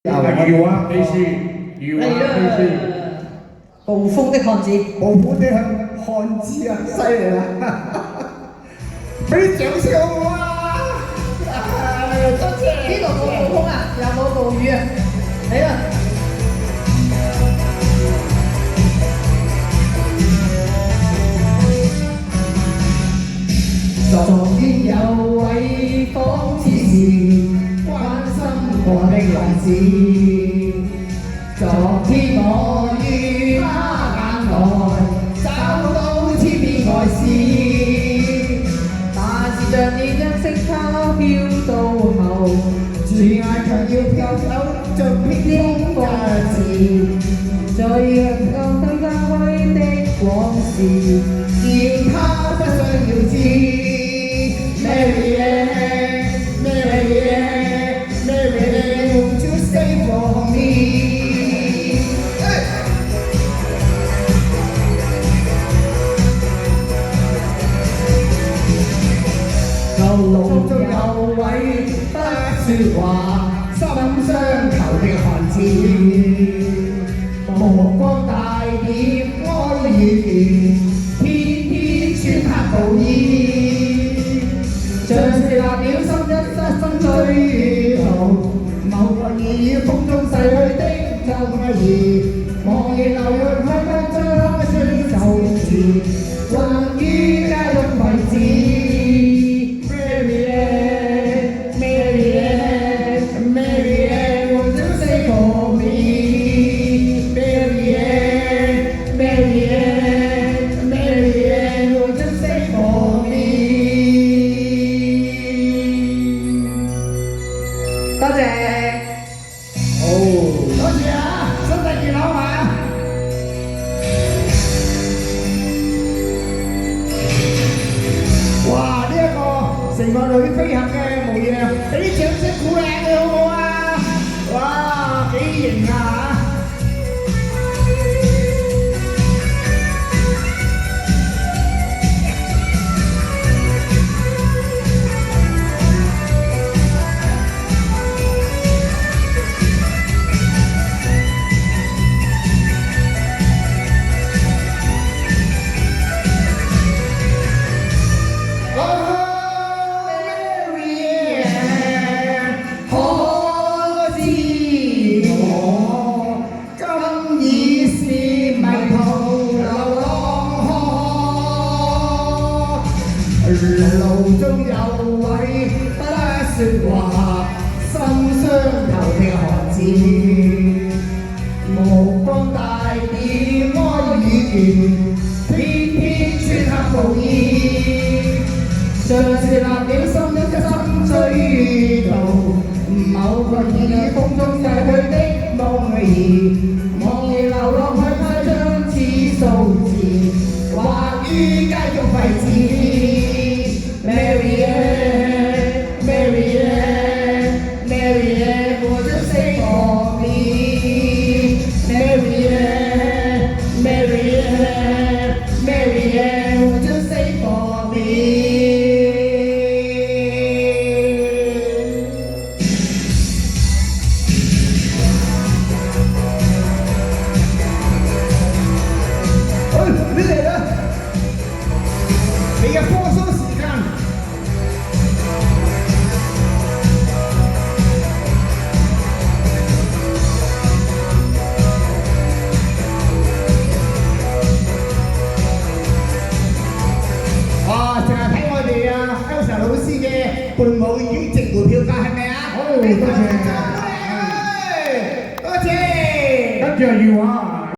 有啊，必须有啊，必须。暴風的漢子，暴風的漢子啊，犀利啦！俾啲掌聲好唔好啊？多謝。呢度冇暴風啊，又冇暴雨啊，嚟啦！昨天有位仿似是關心我的孩子，昨天我於他眼內找到千變愛思，但是像你將色它飄到後，轉眼卻要飄走，像偏風一字，在日後對家輝的往事，叫他不想要知。Mary, won't you stay for me? 舊路中有位不說話、心相求的漢子，目光大點愛與倦，偏偏穿黑布衣。像是立了心一生追途，某個已於風中逝去的舊兒，望見流入開花將追就住，困於街中位置。Mary, won't you stay for me? Mary, won't you stay for me? 多謝。多謝啊，身體健康嘛。哇！呢一個成個女飛俠嘅模樣，俾啲掌聲鼓勵佢好唔好啊？哇！幾型啊！路中有位不說話、心相投的漢子，目光大點愛與倦，偏偏穿黑布衣，像是立了心一追途，某個已於風中逝去的夢兒，望見流落去開張似數字，畫於街中廢紙。Mary, won't you stay for me? Mary, won't you stay for me? 你嚟啦！你嘅放鬆時間。Elsa 老師嘅伴舞已經值回票價係咪啊？好，多謝，多謝，多謝 you 啊！